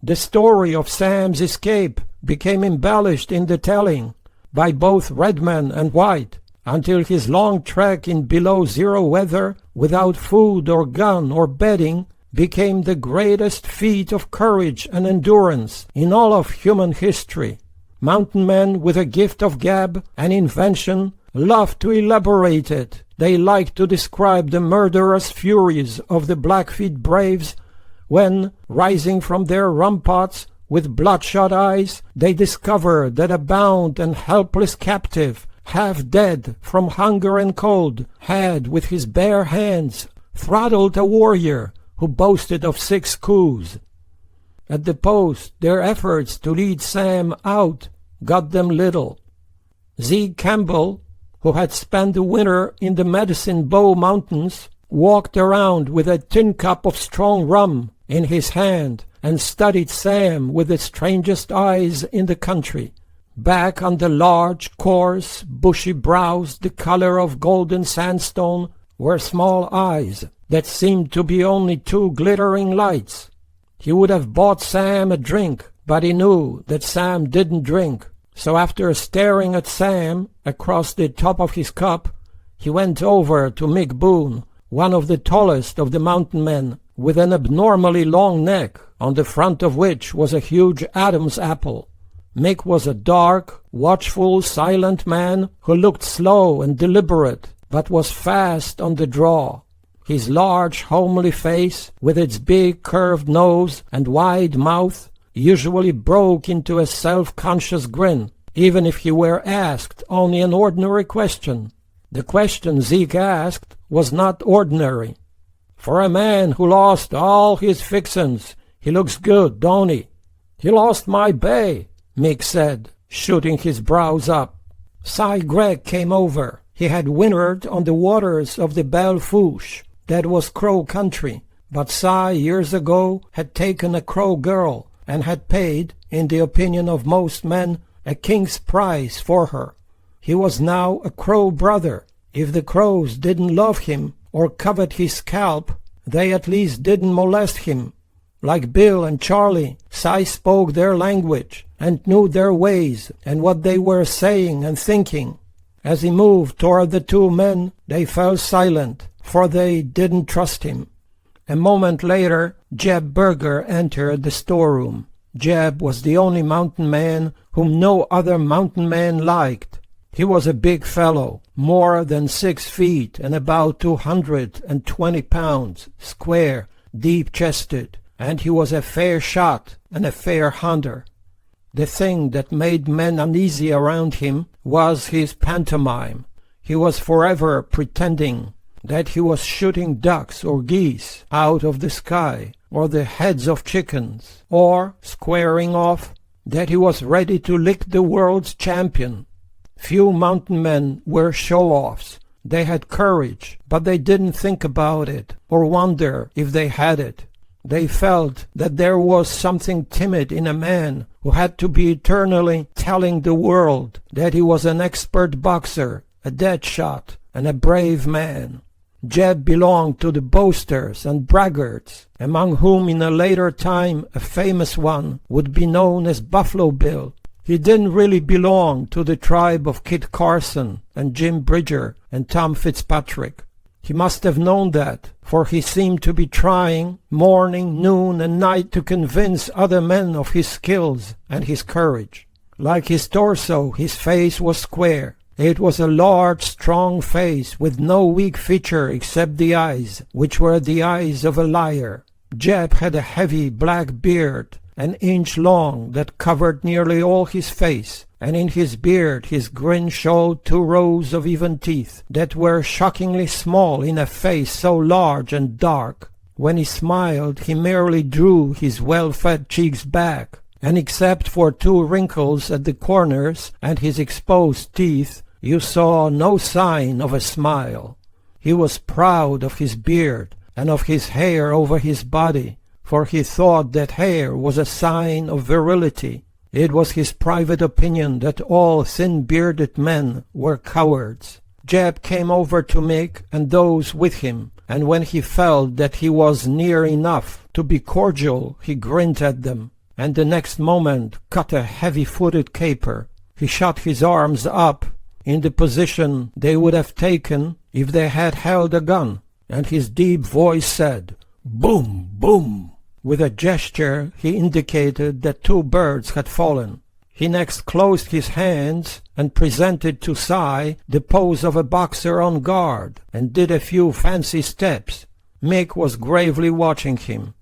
The story of Sam's escape became embellished in the telling by both red men and white, until his long trek in below-zero weather, without food or gun or bedding, became the greatest feat of courage and endurance in all of human history. Mountain men with a gift of gab and invention loved to elaborate it. They liked to describe the murderous furies of the Blackfeet braves when, rising from their ramparts with bloodshot eyes, they discovered that a bound and helpless captive, half dead from hunger and cold, had with his bare hands throttled a warrior who boasted of 6 coups. At the post, their efforts to lead Sam out got them little. Zeke Campbell, who had spent the winter in the Medicine Bow Mountains, walked around with a tin cup of strong rum in his hand and studied Sam with the strangest eyes in the country. Back on the large, coarse, bushy brows the color of golden sandstone were small eyes that seemed to be only 2 glittering lights. He would have bought Sam a drink, but he knew that Sam didn't drink. So after staring at Sam across the top of his cup, he went over to Mick Boone, one of the tallest of the mountain men, with an abnormally long neck, on the front of which was a huge Adam's apple. Mick was a dark, watchful, silent man who looked slow and deliberate, but was fast on the draw. His large, homely face, with its big curved nose and wide mouth, usually broke into a self-conscious grin, even if he were asked only an ordinary question. The question Zeke asked was not ordinary. "For a man who lost all his fixins, he looks good, don't he?" "He lost my bay," Mick said, shooting his brows up. Si Gregg came over. He had wintered on the waters of the Belle Fourche. That was Crow country. But Si, years ago, had taken a Crow girl and had paid, in the opinion of most men, a king's price for her. He was now a Crow brother. If the Crows didn't love him or covet his scalp, they at least didn't molest him. Like Bill and Charlie, Si spoke their language and knew their ways and what they were saying and thinking. As he moved toward the two men, they fell silent, for they didn't trust him. A moment later, Jeb Berger entered the storeroom. Jeb was the only mountain man whom no other mountain man liked. He was a big fellow, more than 6 feet and about 220 pounds, square, deep-chested, and he was a fair shot and a fair hunter. The thing that made men uneasy around him was his pantomime. He was forever pretending that he was shooting ducks or geese out of the sky, or the heads of chickens, or, squaring off, that he was ready to lick the world's champion. Few mountain men were show-offs. They had courage, but they didn't think about it, or wonder if they had it. They felt that there was something timid in a man who had to be eternally telling the world that he was an expert boxer, a dead shot, and a brave man. Jeb belonged to the boasters and braggarts, among whom in a later time a famous one would be known as Buffalo Bill. He didn't really belong to the tribe of Kit Carson and Jim Bridger and Tom Fitzpatrick. He must have known that, for he seemed to be trying morning, noon, and night to convince other men of his skills and his courage. Like his torso, his face was square. It was a large, strong face with no weak feature except the eyes, which were the eyes of a liar. Jeb had a heavy black beard, an inch long, that covered nearly all his face, and in his beard his grin showed 2 rows of even teeth that were shockingly small in a face so large and dark. When he smiled, he merely drew his well-fed cheeks back, and except for 2 wrinkles at the corners and his exposed teeth, you saw no sign of a smile. He was proud of his beard and of his hair over his body, for he thought that hair was a sign of virility. It was his private opinion that all thin-bearded men were cowards. Jeb came over to Mick and those with him, and when he felt that he was near enough to be cordial, he grinned at them, and the next moment cut a heavy-footed caper. He shot his arms up in the position they would have taken if they had held a gun, and his deep voice said, "Boom, boom." With a gesture he indicated that 2 birds had fallen. He next closed his hands and presented to Si the pose of a boxer on guard, and did a few fancy steps. Mick was gravely watching him,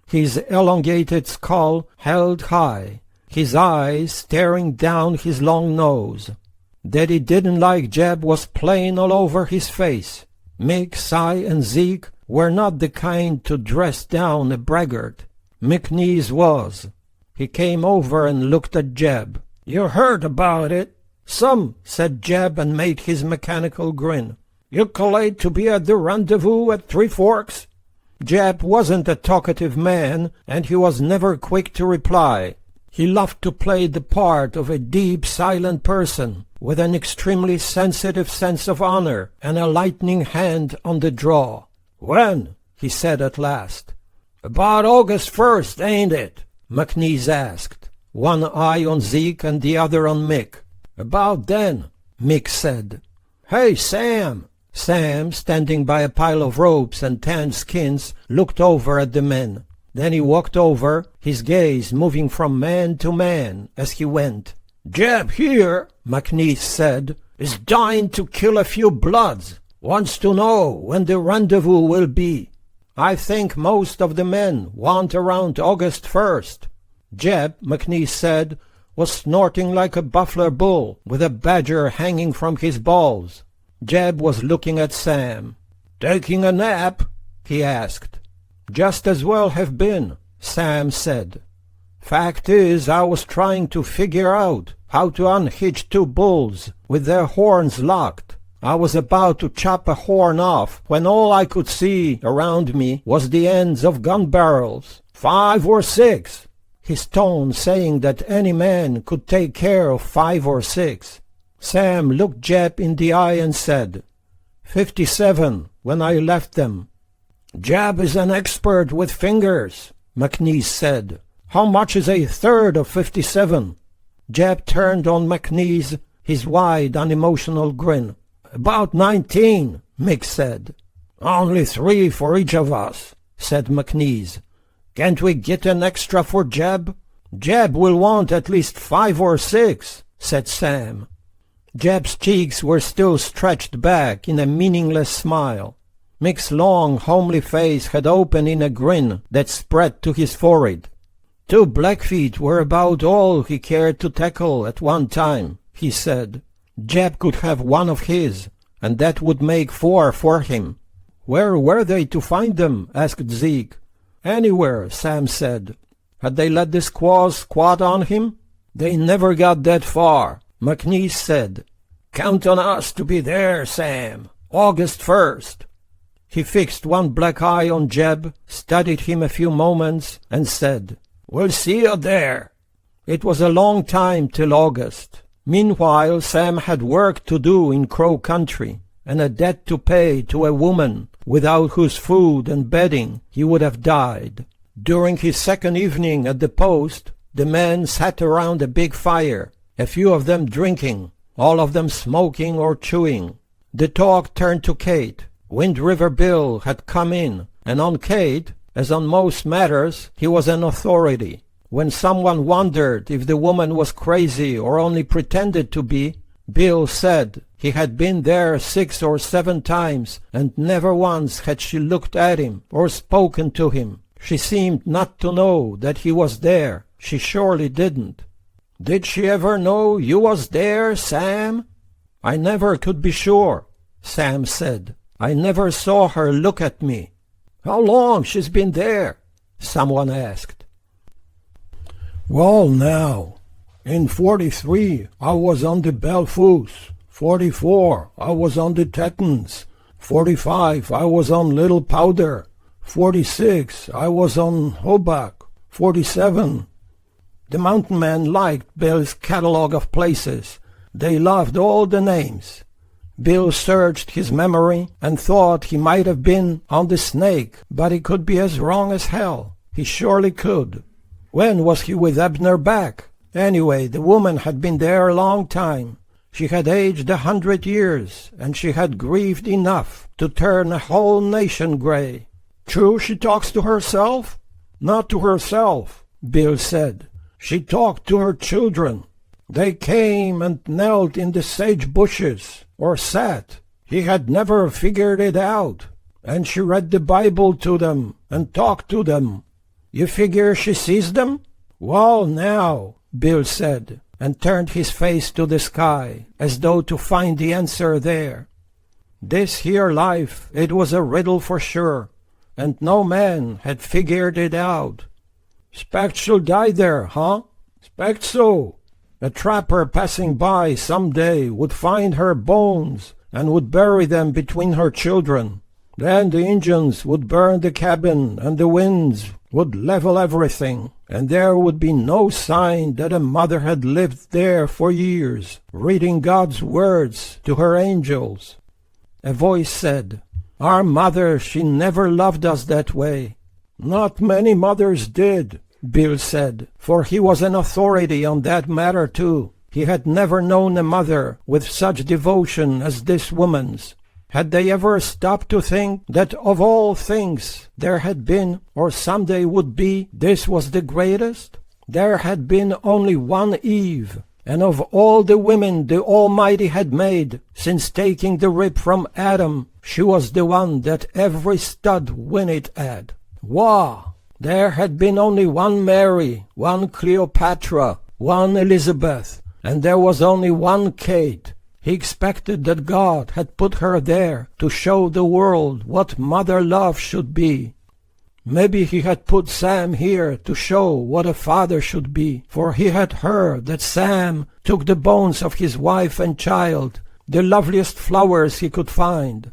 his elongated skull held high, his eyes staring down his long nose. That he didn't like Jeb was plain all over his face. Mick, Si, and Zeke were not the kind to dress down a braggart. McNeese was. He came over and looked at Jeb. "You heard about it?" "Some," said Jeb, and made his mechanical grin. "You collate to be at the rendezvous at Three Forks?" Jeb wasn't a talkative man, and he was never quick to reply. He loved to play the part of a deep, silent person, with an extremely sensitive sense of honor and a lightning hand on the draw. "When?" he said at last. "About August 1st, ain't it?" McNeese asked, one eye on Zeke and the other on Mick. "About then," Mick said. "Hey, Sam!" Sam, standing by a pile of ropes and tanned skins, looked over at the men. Then he walked over, his gaze moving from man to man as he went. "Jeb here," McNeese said, "is dying to kill a few bloods. Wants to know when the rendezvous will be. I think most of the men want around August 1st. Jeb, McNeese said, was snorting like a buffalo bull with a badger hanging from his balls. Jeb was looking at Sam. "Taking a nap?" he asked. "Just as well have been," Sam said. "Fact is, I was trying to figure out how to unhitch two bulls with their horns locked. I was about to chop a horn off when all I could see around me was the ends of gun barrels, 5 or 6. His tone saying that any man could take care of 5 or 6. Sam looked Jeb in the eye and said, 57 when I left them. Jeb is an expert with fingers, McNeese said. How much is a third of 57? Jeb turned on McNeese his wide, unemotional grin. About 19, Mick said. Only 3 for each of us, said McNeese. Can't we get an extra for Jeb? Jeb will want at least 5 or 6, said Sam. Jeb's cheeks were still stretched back in a meaningless smile. Mick's long, homely face had opened in a grin that spread to his forehead. 2 Blackfeet were about all he cared to tackle at one time, he said. Jeb could have one of his, and that would make 4 for him. Where were they to find them? Asked Zeke. Anywhere, Sam said. Had they let the squaws squat on him? They never got that far, McNeese said. Count on us to be there, Sam. August 1st. He fixed one black eye on Jeb, studied him a few moments, and said, We'll see you there. It was a long time till August. Meanwhile, Sam had work to do in Crow Country, and a debt to pay to a woman without whose food and bedding he would have died. During his second evening at the post, the men sat around a big fire, a few of them drinking, all of them smoking or chewing. The talk turned to Kate. Wind River Bill had come in, and on Kate, as on most matters, he was an authority. When someone wondered if the woman was crazy or only pretended to be, Bill said he had been there 6 or 7 times, and never once had she looked at him or spoken to him. She seemed not to know that he was there. She surely didn't. Did she ever know you was there, Sam? I never could be sure, Sam said. I never saw her look at me. How long she's been there? Someone asked. Well, now, in 43 I was on the Belfoos, 44 I was on the Tettons, 45 I was on Little Powder, 46 I was on Hoback, 47. The mountain men liked Bill's catalog of places. They loved all the names. Bill searched his memory and thought he might have been on the Snake, but he could be as wrong as hell. He surely could. When was he with Abner back? Anyway, the woman had been there a long time. She had aged 100 years, and she had grieved enough to turn a whole nation gray. True she talks to herself? Not to herself, Bill said. She talked to her children. They came and knelt in the sage bushes, or sat. He had never figured it out. And she read the Bible to them and talked to them. You figure she sees them? Well, now, Bill said, and turned his face to the sky, as though to find the answer there. This here life, it was a riddle for sure, and no man had figured it out. S'pect she'll die there, huh? S'pect so. A trapper passing by some day would find her bones and would bury them between her children. Then the Injuns would burn the cabin and the winds would level everything, and there would be no sign that a mother had lived there for years, reading God's words to her angels. A voice said, Our mother, she never loved us that way. Not many mothers did, Bill said, for he was an authority on that matter too. He had never known a mother with such devotion as this woman's. Had they ever stopped to think that of all things there had been, or someday would be, this was the greatest? There had been only one Eve, and of all the women the Almighty had made, since taking the rib from Adam, she was the one that every stud whinnied at. Wah! There had been only one Mary, one Cleopatra, one Elizabeth, and there was only one Kate. He expected that God had put her there to show the world what mother love should be. Maybe he had put Sam here to show what a father should be, for he had heard that Sam took the bones of his wife and child, the loveliest flowers he could find.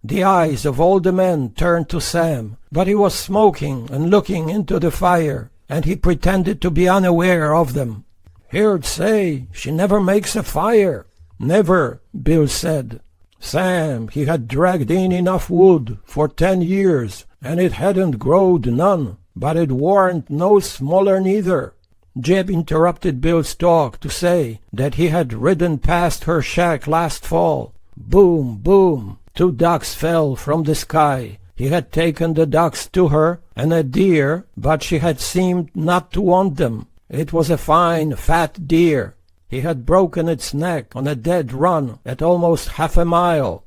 The eyes of all the men turned to Sam, but he was smoking and looking into the fire, and he pretended to be unaware of them. "Heard say she never makes a fire." "Never," Bill said. Sam, he had dragged in enough wood for 10 years, and it hadn't growed none, but it warn't no smaller neither. Jeb interrupted Bill's talk to say that he had ridden past her shack last fall. Boom, boom, 2 ducks fell from the sky. He had taken the ducks to her, and a deer, but she had seemed not to want them. It was a fine, fat deer. He had broken its neck on a dead run at almost half a mile.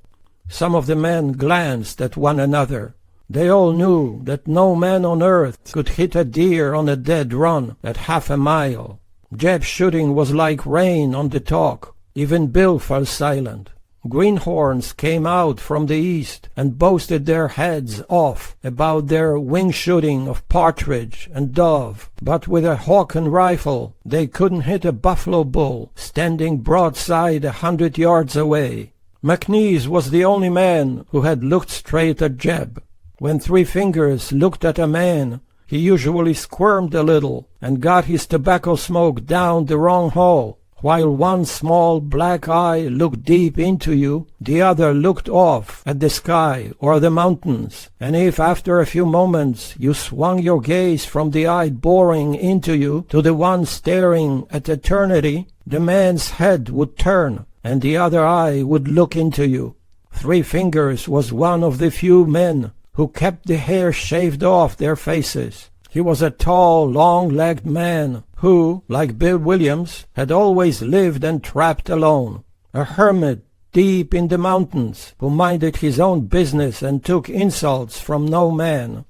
Some of the men glanced at one another. They all knew that no man on earth could hit a deer on a dead run at half a mile. Jeb's shooting was like rain on the talk. Even Bill fell silent. Greenhorns came out from the east and boasted their heads off about their wing shooting of partridge and dove, but with a hawk and rifle they couldn't hit a buffalo bull standing broadside 100 yards away. McNeese was the only man who had looked straight at Jeb. When Three Fingers looked at a man, he usually squirmed a little and got his tobacco smoke down the wrong hole. While one small black eye looked deep into you, the other looked off at the sky or the mountains, and if after a few moments you swung your gaze from the eye boring into you to the one staring at eternity, the man's head would turn and the other eye would look into you. Three Fingers was one of the few men who kept the hair shaved off their faces. He was a tall, long-legged man who, like Bill Williams, had always lived and trapped alone. A hermit deep in the mountains who minded his own business and took insults from no man.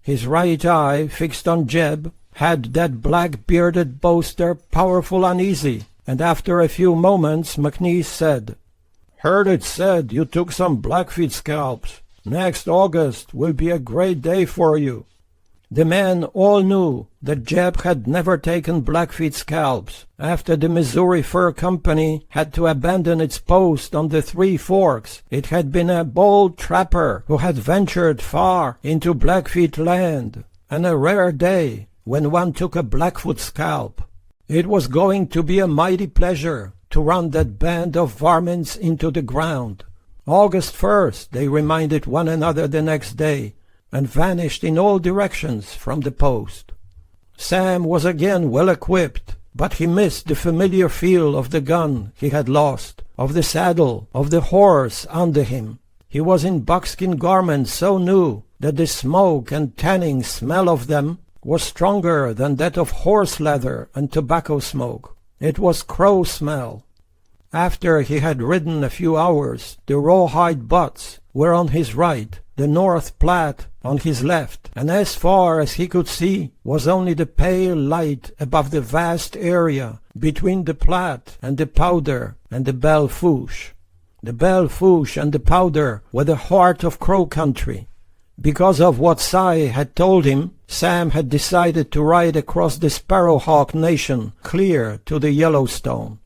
His right eye, fixed on Jeb, had that black-bearded boaster powerful uneasy, and after a few moments McNeese said, "Heard it said you took some Blackfeet scalps. Next August will be a great day for you." The men all knew that Jeb had never taken Blackfeet scalps. After the Missouri Fur Company had to abandon its post on the Three Forks, it had been a bold trapper who had ventured far into Blackfeet land, and a rare day when one took a Blackfoot scalp. It was going to be a mighty pleasure to run that band of varmints into the ground. August 1st, they reminded one another the next day, and vanished in all directions from the post. Sam was again well equipped, but he missed the familiar feel of the gun he had lost, of the saddle, of the horse under him. He was in buckskin garments so new that the smoke and tanning smell of them was stronger than that of horse leather and tobacco smoke. It was crow smell. After he had ridden a few hours, the rawhide butts were on his right, the North Platte on his left, and as far as he could see was only the pale light above the vast area between the Platte and the Powder and the Belle Fourche. The Belle Fourche and the Powder were the heart of Crow country. Because of what Si had told him, Sam had decided to ride across the Sparrowhawk Nation clear to the Yellowstone.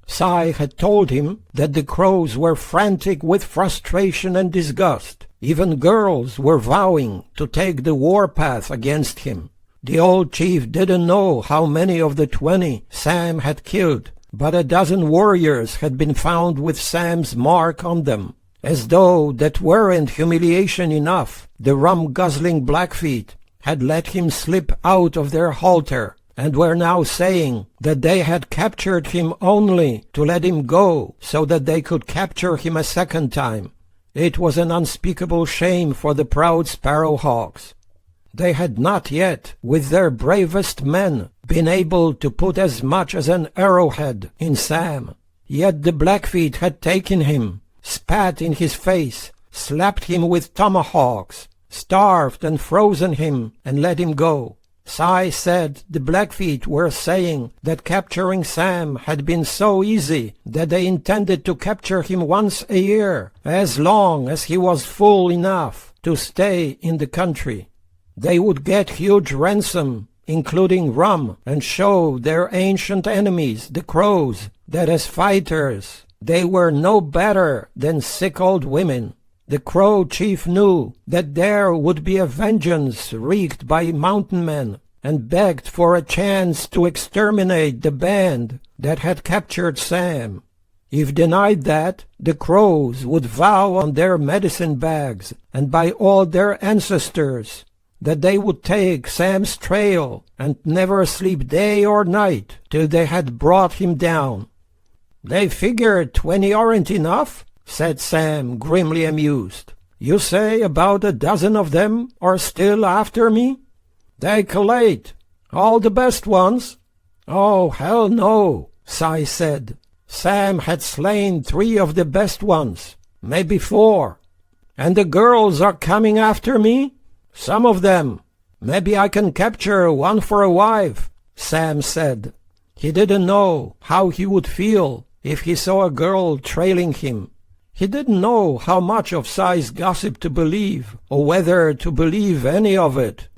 Si had told him that the Crows were frantic with frustration and disgust. Even girls were vowing to take the warpath against him. The old chief didn't know how many of the 20 Sam had killed, but a dozen warriors had been found with Sam's mark on them. As though that weren't humiliation enough, the rum-guzzling Blackfeet had let him slip out of their halter, and were now saying that they had captured him only to let him go so that they could capture him a second time. It was an unspeakable shame for the proud Sparrowhawks. They had not yet, with their bravest men, been able to put as much as an arrowhead in Sam. Yet the Blackfeet had taken him, spat in his face, slapped him with tomahawks, starved and frozen him, and let him go. Si said the Blackfeet were saying that capturing Sam had been so easy that they intended to capture him once a year, as long as he was full enough to stay in the country. They would get huge ransom, including rum, and show their ancient enemies, the crows, that as fighters they were no better than sick old women. The Crow chief knew that there would be a vengeance wreaked by mountain men, and begged for a chance to exterminate the band that had captured Sam. If denied that, the Crows would vow on their medicine bags and by all their ancestors that they would take Sam's trail and never sleep day or night till they had brought him down. "They figured 20 aren't enough?" said Sam, grimly amused. "You say about a dozen of them are still after me?" "They collate. All the best ones?" "Oh, hell no," Si said. "Sam had slain 3 of the best ones, maybe 4. "And the girls are coming after me?" "Some of them. Maybe I can capture one for a wife," Sam said. He didn't know how he would feel if he saw a girl trailing him. He didn't know how much of Si's gossip to believe, or whether to believe any of it.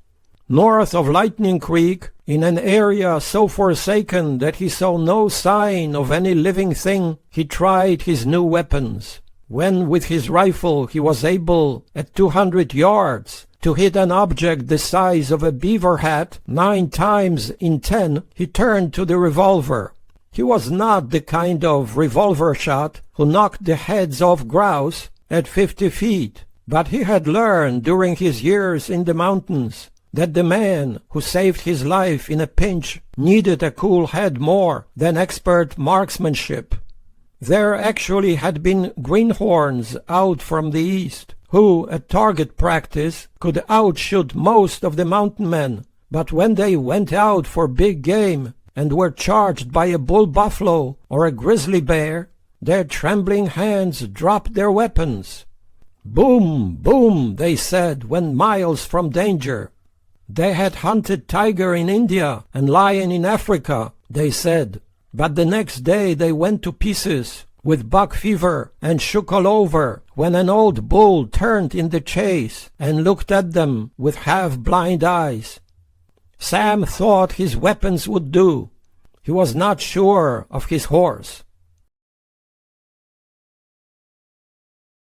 North of Lightning Creek, in an area so forsaken that he saw no sign of any living thing, he tried his new weapons. When with his rifle he was able, at 200 yards, to hit an object the size of a beaver hat 9 times in 10, he turned to the revolver. He was not the kind of revolver shot who knocked the heads off grouse at 50 feet, but he had learned during his years in the mountains that the man who saved his life in a pinch needed a cool head more than expert marksmanship. There actually had been greenhorns out from the east, who, at target practice, could outshoot most of the mountain men, but when they went out for big game and were charged by a bull buffalo or a grizzly bear, their trembling hands dropped their weapons. "Boom, boom," they said when miles from danger. They had hunted tiger in India and lion in Africa, they said, but the next day they went to pieces with buck fever and shook all over when an old bull turned in the chase and looked at them with half-blind eyes. Sam thought his weapons would do. He was not sure of his horse.